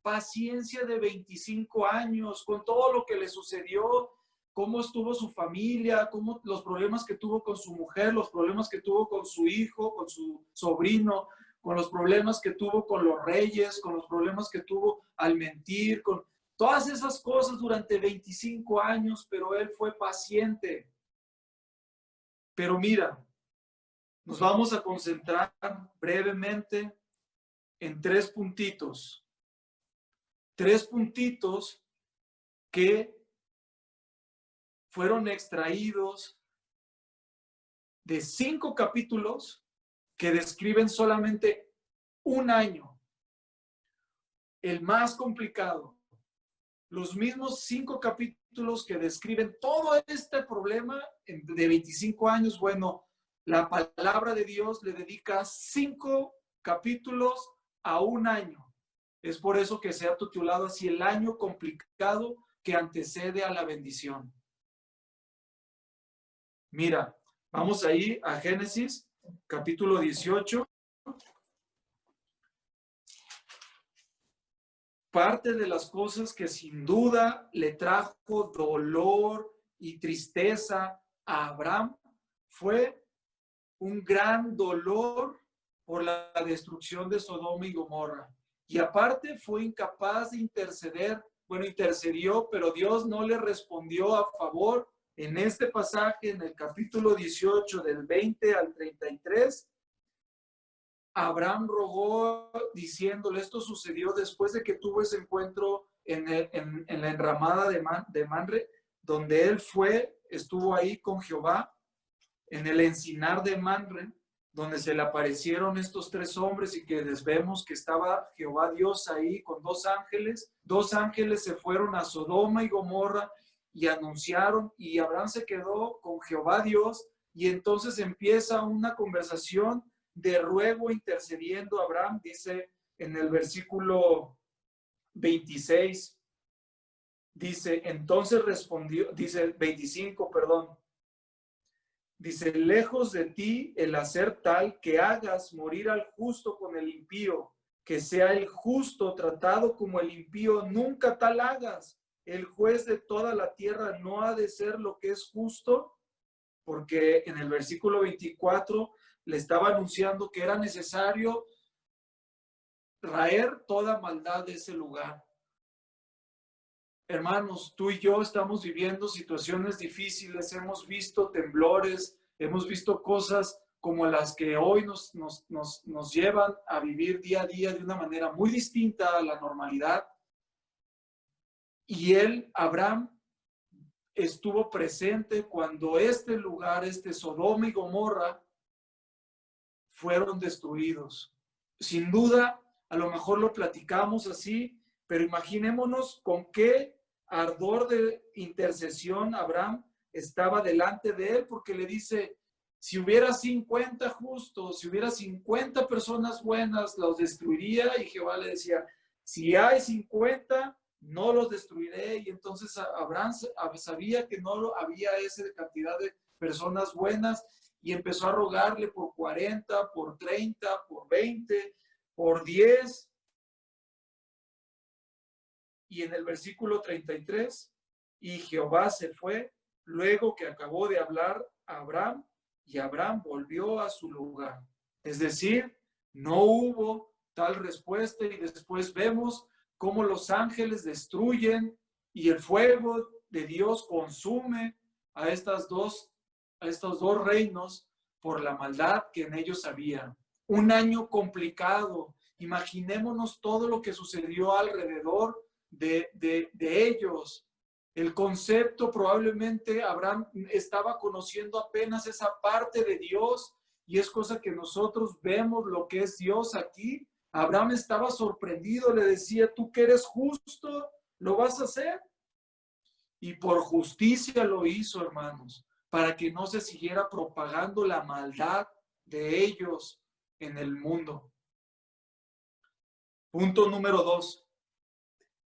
Paciencia de 25 años, con todo lo que le sucedió, cómo estuvo su familia, cómo los problemas que tuvo con su mujer, los problemas que tuvo con su hijo, con su sobrino, con los problemas que tuvo con los reyes, con los problemas que tuvo al mentir, con todas esas cosas durante 25 años, pero él fue paciente. Pero mira, nos vamos a concentrar brevemente en 3 puntitos. 3 puntitos que fueron extraídos de 5 capítulos que describen solamente un año, el más complicado. Los mismos 5 capítulos que describen todo este problema de 25 años, bueno, la palabra de Dios le dedica 5 capítulos a un año. Es por eso que se ha titulado así, el año complicado que antecede a la bendición. Mira, vamos ahí a Génesis, capítulo 18. Parte de las cosas que sin duda le trajo dolor y tristeza a Abraham fue un gran dolor por la destrucción de Sodoma y Gomorra. Y aparte fue incapaz de interceder. Bueno, intercedió, pero Dios no le respondió a favor. En este pasaje, en el capítulo 18, del 20 al 33, Abraham rogó diciéndole, esto sucedió después de que tuvo ese encuentro en la enramada de Manre, donde él estuvo ahí con Jehová, en el encinar de Manre, donde se le aparecieron estos 3 hombres y que vemos que estaba Jehová Dios ahí con 2 ángeles. 2 ángeles se fueron a Sodoma y Gomorra y anunciaron, y Abraham se quedó con Jehová Dios, y entonces empieza una conversación de ruego intercediendo a Abraham. Dice en el versículo 26, dice, entonces respondió, dice 25, perdón, dice, lejos de ti el hacer tal que hagas morir al justo con el impío, que sea el justo tratado como el impío, nunca tal hagas. El juez de toda la tierra no ha de ser lo que es justo, porque en el versículo 24 le estaba anunciando que era necesario raer toda maldad de ese lugar. Hermanos, tú y yo estamos viviendo situaciones difíciles, hemos visto temblores, hemos visto cosas como las que hoy nos llevan a vivir día a día de una manera muy distinta a la normalidad. Y Abraham, estuvo presente cuando este lugar, Sodoma y Gomorra, fueron destruidos. Sin duda, a lo mejor lo platicamos así, pero imaginémonos con qué ardor de intercesión Abraham estaba delante de él, porque le dice, Si hubiera 50 justos, si hubiera 50 personas buenas, los destruiría. Y Jehová le decía, si hay 50, no los destruiré. Y entonces Abraham sabía que no había esa cantidad de personas buenas y empezó a rogarle por 40, por 30, por 20, por 10. Y en el versículo 33, y Jehová se fue luego que acabó de hablar a Abraham, y Abraham volvió a su lugar. Es decir, no hubo tal respuesta, y después vemos cómo los ángeles destruyen y el fuego de Dios consume a estos dos reinos por la maldad que en ellos había. Un año complicado. Imaginémonos todo lo que sucedió alrededor de ellos. El concepto, probablemente Abraham estaba conociendo apenas esa parte de Dios, y es cosa que nosotros vemos lo que es Dios aquí. Abraham estaba sorprendido, le decía, tú que eres justo, ¿lo vas a hacer? Y por justicia lo hizo, hermanos, para que no se siguiera propagando la maldad de ellos en el mundo. Punto número 2.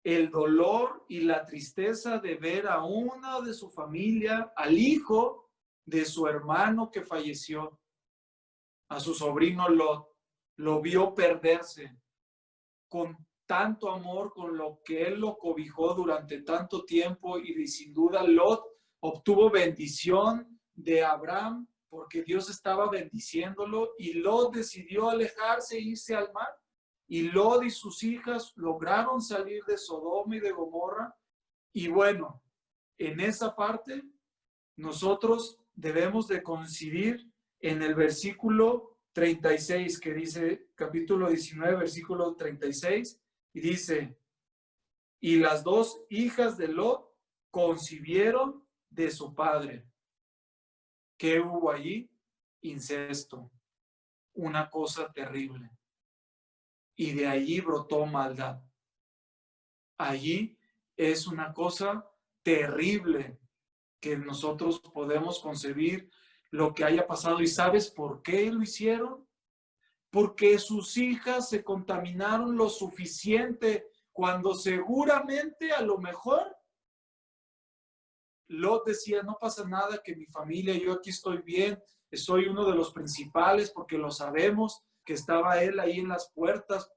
El dolor y la tristeza de ver a una de su familia, al hijo de su hermano que falleció, a su sobrino Lot, lo vio perderse con tanto amor, con lo que él lo cobijó durante tanto tiempo, y sin duda Lot obtuvo bendición de Abraham porque Dios estaba bendiciéndolo, y Lot decidió alejarse e irse al mar. Y Lot y sus hijas lograron salir de Sodoma y de Gomorra. Y bueno, en esa parte nosotros debemos de coincidir en el versículo 36, que dice, capítulo 19, versículo 36, y dice, y las dos hijas de Lot concibieron de su padre. ¿Qué hubo allí? Incesto, una cosa terrible. Y de allí brotó maldad. Allí es una cosa terrible que nosotros podemos concebir lo que haya pasado. ¿Y sabes por qué lo hicieron? Porque sus hijas se contaminaron lo suficiente, cuando seguramente a lo mejor Lot decía, no pasa nada, que mi familia, yo aquí estoy bien, soy uno de los principales, porque lo sabemos, que estaba él ahí en las puertas,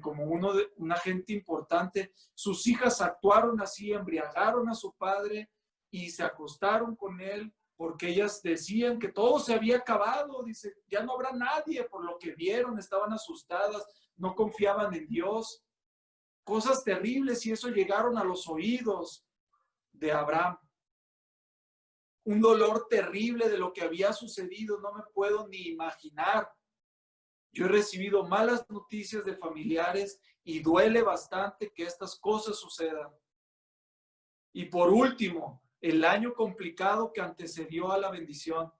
como un agente importante. Sus hijas actuaron así, embriagaron a su padre y se acostaron con él, porque ellas decían que todo se había acabado. Dice, ya no habrá nadie, por lo que vieron, estaban asustadas, no confiaban en Dios. Cosas terribles, y eso llegaron a los oídos de Abraham. Un dolor terrible de lo que había sucedido, no me puedo ni imaginar. Yo he recibido malas noticias de familiares y duele bastante que estas cosas sucedan. Y por último, el año complicado que antecedió a la bendición,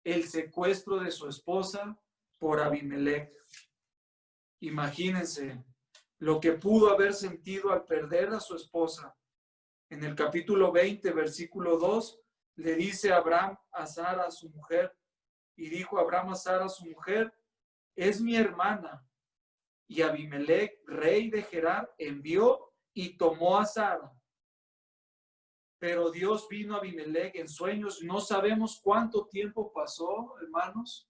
el secuestro de su esposa por Abimelech. Imagínense lo que pudo haber sentido al perder a su esposa. En el capítulo 20, versículo 2, le dice Abraham a Sara, su mujer, y dijo Abraham a Sara, su mujer, es mi hermana. Y Abimelech, rey de Gerar, envió y tomó a Sara. Pero Dios vino a Abimelech en sueños. No sabemos cuánto tiempo pasó, hermanos,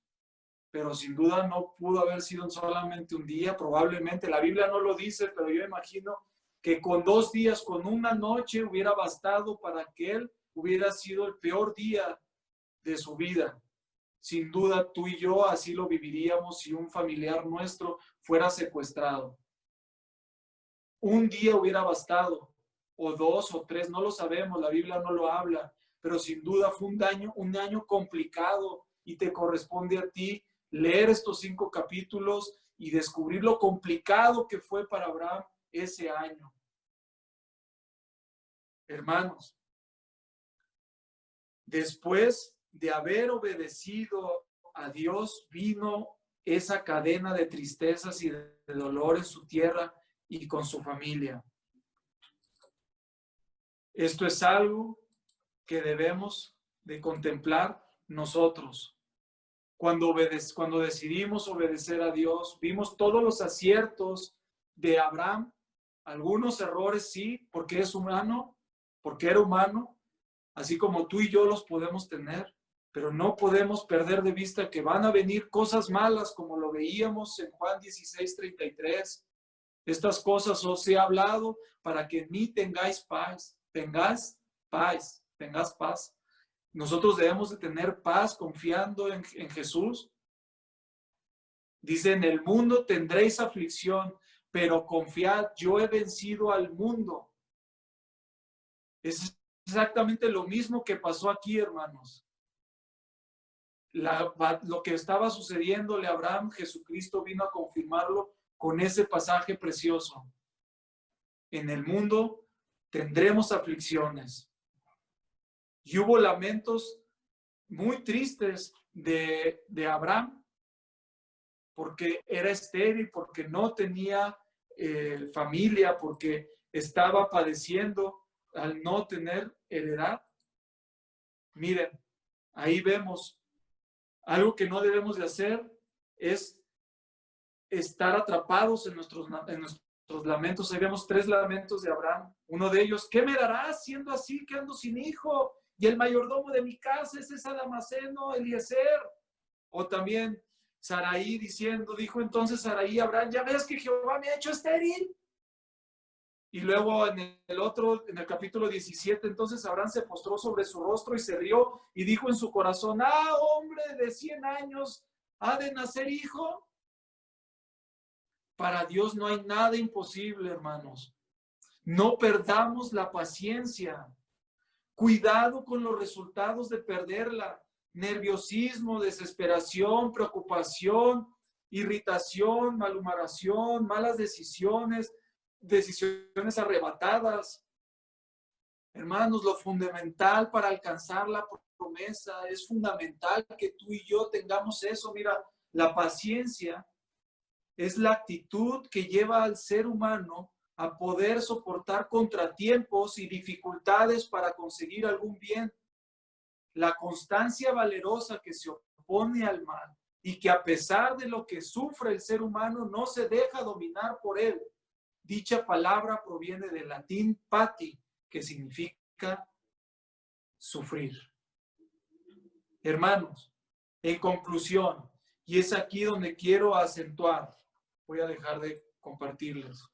pero sin duda no pudo haber sido solamente un día. Probablemente, la Biblia no lo dice, pero yo imagino que con 2 días, con una noche, hubiera bastado para que él hubiera sido el peor día de su vida. Sin duda, tú y yo así lo viviríamos si un familiar nuestro fuera secuestrado. Un día hubiera bastado, o 2 o 3, no lo sabemos, la Biblia no lo habla, pero sin duda fue un año complicado, y te corresponde a ti leer estos 5 capítulos y descubrir lo complicado que fue para Abraham ese año. Hermanos, después de haber obedecido a Dios, vino esa cadena de tristezas y de dolor en su tierra y con su familia. Esto es algo que debemos de contemplar nosotros. Cuando decidimos obedecer a Dios, vimos todos los aciertos de Abraham, algunos errores sí, porque es humano, porque era humano, así como tú y yo los podemos tener, pero no podemos perder de vista que van a venir cosas malas, como lo veíamos en Juan 16:33. Estas cosas os he hablado para que en mí tengáis paz, tengas paz. Nosotros debemos de tener paz confiando en Jesús. Dice, en el mundo tendréis aflicción, pero confiad, yo he vencido al mundo. Es exactamente lo mismo que pasó aquí, hermanos. Lo que estaba sucediéndole a Abraham, Jesucristo vino a confirmarlo con ese pasaje precioso. En el mundo tendremos aflicciones. Y hubo lamentos muy tristes de Abraham, porque era estéril, porque no tenía familia, porque estaba padeciendo al no tener heredad. Miren, ahí vemos algo que no debemos de hacer es estar atrapados en nuestros lamentos. Ahí vemos 3 lamentos de Abraham. Uno de ellos, ¿qué me darás siendo así que ando sin hijo? Y el mayordomo de mi casa es ese Damaseno, Eliezer. O también Saraí dijo entonces Saraí a Abraham, ¿ya ves que Jehová me ha hecho estéril? Y luego en el capítulo 17, entonces Abraham se postró sobre su rostro y se rió y dijo en su corazón, hombre de 100 años, ¿ha de nacer hijo? Para Dios no hay nada imposible, hermanos. No perdamos la paciencia. Cuidado con los resultados de perderla. Nerviosismo, desesperación, preocupación, irritación, malhumoración, malas decisiones arrebatadas. Hermanos, lo fundamental para alcanzar la promesa es fundamental que tú y yo tengamos eso. Mira, la paciencia es la actitud que lleva al ser humano a poder soportar contratiempos y dificultades para conseguir algún bien. La constancia valerosa que se opone al mal y que a pesar de lo que sufre el ser humano no se deja dominar por él. Dicha palabra proviene del latín pati, que significa sufrir. Hermanos, en conclusión, y es aquí donde quiero acentuar, voy a dejar de compartirles,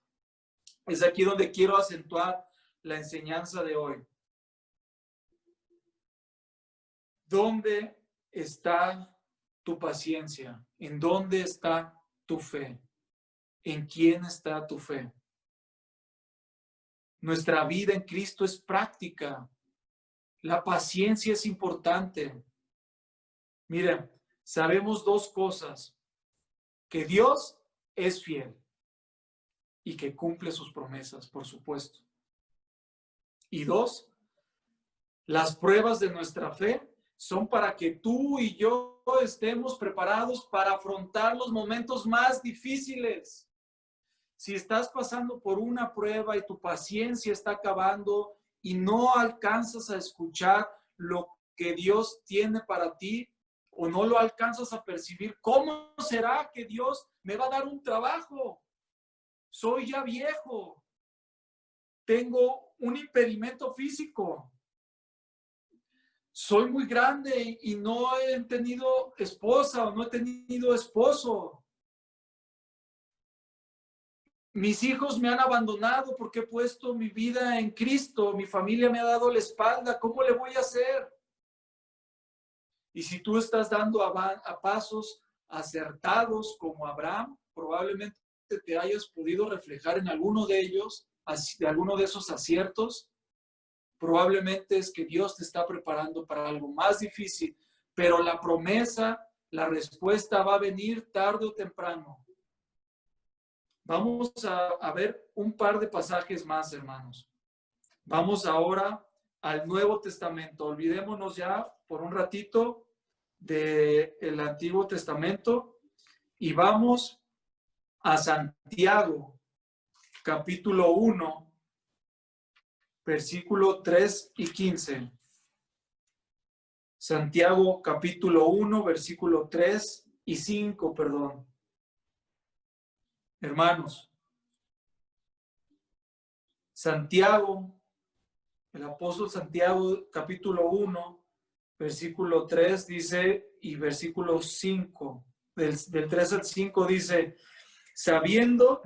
es aquí donde quiero acentuar la enseñanza de hoy. ¿Dónde está tu paciencia? ¿En dónde está tu fe? ¿En quién está tu fe? Nuestra vida en Cristo es práctica. La paciencia es importante. Miren, sabemos 2 cosas. Que Dios es fiel y que cumple sus promesas, por supuesto. Y 2, las pruebas de nuestra fe son para que tú y yo estemos preparados para afrontar los momentos más difíciles. Si estás pasando por una prueba y tu paciencia está acabando y no alcanzas a escuchar lo que Dios tiene para ti o no lo alcanzas a percibir, ¿cómo será que Dios me va a dar un trabajo? Soy ya viejo. Tengo un impedimento físico. Soy muy grande y no he tenido esposa o no he tenido esposo. Mis hijos me han abandonado porque he puesto mi vida en Cristo. Mi familia me ha dado la espalda. ¿Cómo le voy a hacer? Y si tú estás dando a pasos acertados como Abraham, probablemente te hayas podido reflejar en alguno de ellos, de alguno de esos aciertos. Probablemente es que Dios te está preparando para algo más difícil, pero la promesa, la respuesta va a venir tarde o temprano. Vamos a ver un par de pasajes más, hermanos. Vamos ahora al Nuevo Testamento. Olvidémonos ya por un ratito del Antiguo Testamento y vamos a Santiago, capítulo 1, versículo 3 y 15. Santiago capítulo 1, versículo 3 y 5, perdón. Hermanos, Santiago, el apóstol Santiago capítulo 1, versículo 3 dice, y versículo 5, del 3 al 5 dice, sabiendo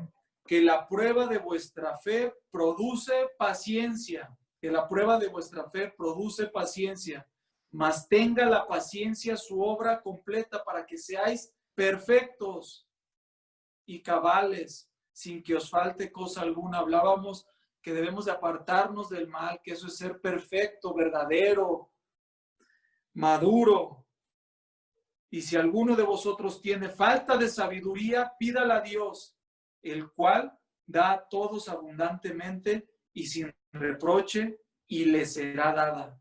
que la prueba de vuestra fe produce paciencia, que la prueba de vuestra fe produce paciencia, mas tenga la paciencia su obra completa para que seáis perfectos y cabales, sin que os falte cosa alguna. Hablábamos que debemos de apartarnos del mal, que eso es ser perfecto, verdadero, maduro. Y si alguno de vosotros tiene falta de sabiduría, pídala a Dios, el cual da a todos abundantemente y sin reproche, y le será dada.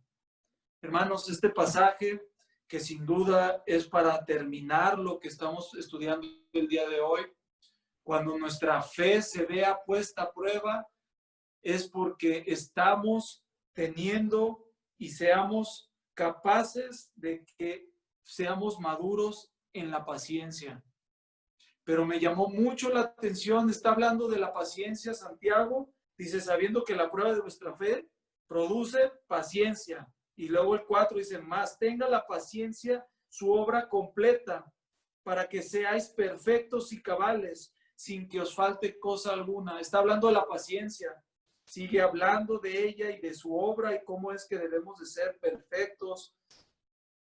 Hermanos, este pasaje que sin duda es para terminar lo que estamos estudiando el día de hoy, cuando nuestra fe se vea puesta a prueba, es porque estamos teniendo y seamos capaces de que seamos maduros en la paciencia. Pero me llamó mucho la atención, está hablando de la paciencia, Santiago, dice, sabiendo que la prueba de vuestra fe produce paciencia. Y luego el 4 dice, más tenga la paciencia su obra completa, para que seáis perfectos y cabales, sin que os falte cosa alguna. Está hablando de la paciencia, sigue hablando de ella y de su obra y cómo es que debemos de ser perfectos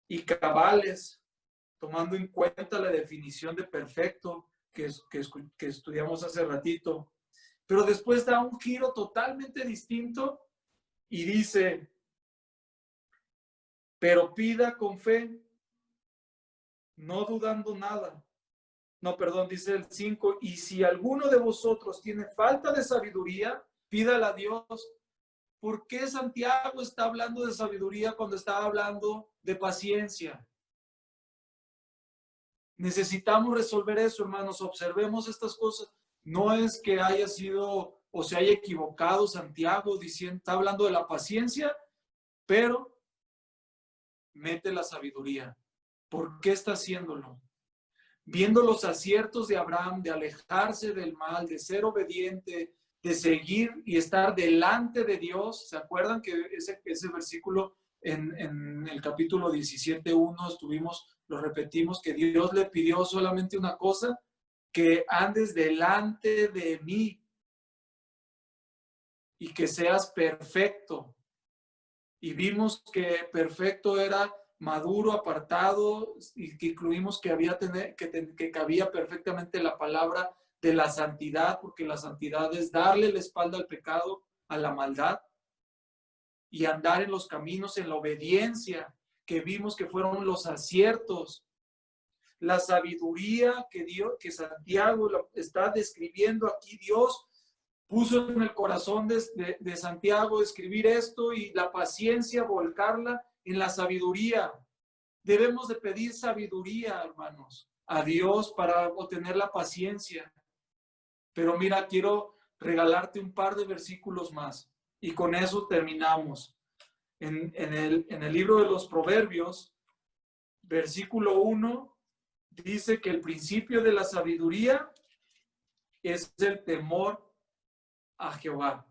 y cabales, tomando en cuenta la definición de perfecto que estudiamos hace ratito. Pero después da un giro totalmente distinto y dice, pero pida con fe, no dudando nada. No, perdón, dice el 5, y si alguno de vosotros tiene falta de sabiduría, pídala a Dios. ¿Por qué Santiago está hablando de sabiduría cuando está hablando de paciencia? Necesitamos resolver eso, hermanos. Observemos estas cosas. No es que haya sido o se haya equivocado Santiago diciendo, está hablando de la paciencia, pero mete la sabiduría. ¿Por qué está haciéndolo? Viendo los aciertos de Abraham, de alejarse del mal, de ser obediente, de seguir y estar delante de Dios. ¿Se acuerdan que ese versículo en el capítulo 17:1 lo repetimos, que Dios le pidió solamente una cosa, que andes delante de mí y que seas perfecto? Y vimos que perfecto era maduro, apartado, y que incluimos que que cabía perfectamente la palabra de la santidad, porque la santidad es darle la espalda al pecado, a la maldad, y andar en los caminos, en la obediencia, que vimos que fueron los aciertos. La sabiduría que Santiago está describiendo aquí, Dios puso en el corazón de Santiago escribir esto, y la paciencia volcarla en la sabiduría. Debemos de pedir sabiduría, hermanos, a Dios para obtener la paciencia. Pero mira, quiero regalarte un par de versículos más y con eso terminamos. En el libro de los Proverbios, versículo 1, dice que el principio de la sabiduría es el temor a Jehová.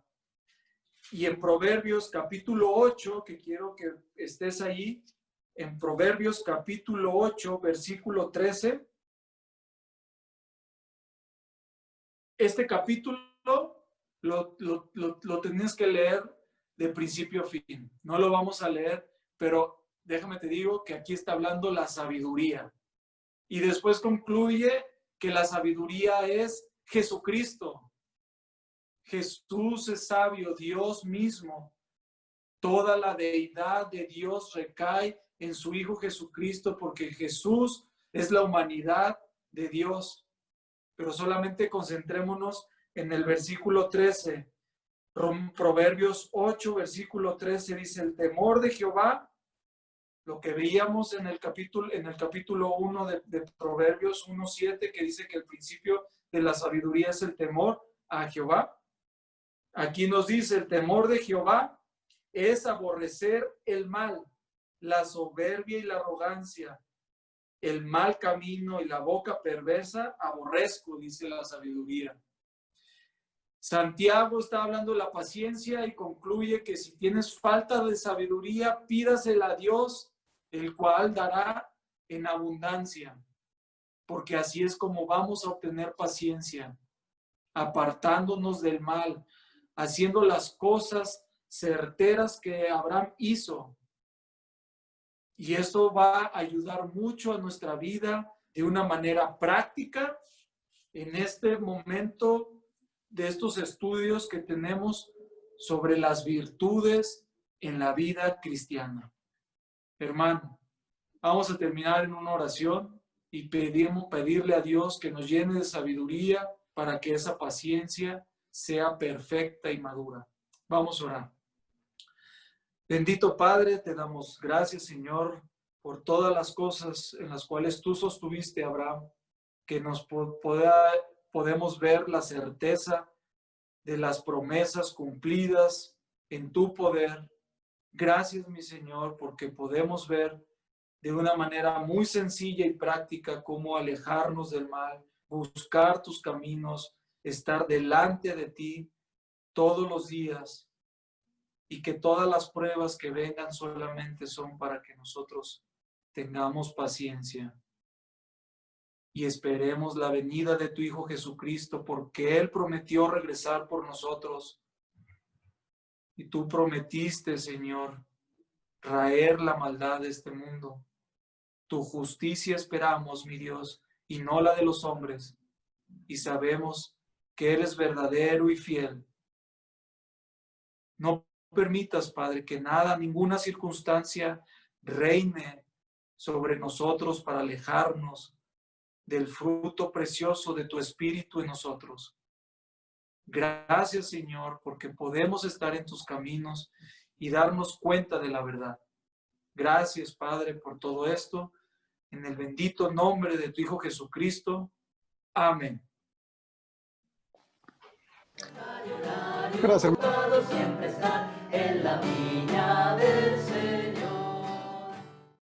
Y en Proverbios capítulo 8, que quiero que estés ahí, en Proverbios capítulo 8, versículo 13, este capítulo lo tienes que leer de principio a fin. No lo vamos a leer, pero déjame te digo que aquí está hablando la sabiduría. Y después concluye que la sabiduría es Jesucristo. Jesús es sabio, Dios mismo. Toda la deidad de Dios recae en su Hijo Jesucristo, porque Jesús es la humanidad de Dios. Pero solamente concentrémonos en el versículo 13. Proverbios 8, versículo 13 dice, el temor de Jehová, lo que veíamos en el capítulo 1 de Proverbios 1:7, que dice que el principio de la sabiduría es el temor a Jehová. Aquí nos dice, el temor de Jehová es aborrecer el mal. la soberbia y la arrogancia, el mal camino y la boca perversa aborrezco, dice la sabiduría. Santiago está hablando de la paciencia y concluye que si tienes falta de sabiduría, pídasela a Dios, el cual dará en abundancia, porque así es como vamos a obtener paciencia, apartándonos del mal, haciendo las cosas certeras que Abraham hizo. Y esto va a ayudar mucho a nuestra vida de una manera práctica en este momento de estos estudios que tenemos sobre las virtudes en la vida cristiana. Hermano, vamos a terminar en una oración y pedirle a Dios que nos llene de sabiduría para que esa paciencia sea perfecta y madura. Vamos a orar. Bendito Padre, te damos gracias, Señor, por todas las cosas en las cuales tú sostuviste a Abraham, que nos podemos ver la certeza de las promesas cumplidas en tu poder. Gracias, mi Señor, porque podemos ver de una manera muy sencilla y práctica cómo alejarnos del mal, buscar tus caminos, estar delante de ti todos los días, y que todas las pruebas que vengan solamente son para que nosotros tengamos paciencia y esperemos la venida de tu Hijo Jesucristo, porque Él prometió regresar por nosotros. Y tú prometiste, Señor, raer la maldad de este mundo. Tu justicia esperamos, mi Dios, y no la de los hombres. Y sabemos que eres verdadero y fiel. No permitas, Padre, que nada, ninguna circunstancia reine sobre nosotros para alejarnos del fruto precioso de tu Espíritu en nosotros. Gracias, Señor, porque podemos estar en tus caminos y darnos cuenta de la verdad. Gracias, Padre, por todo esto. En el bendito nombre de tu Hijo Jesucristo. Amén. Gracias. Siempre estar en la viña del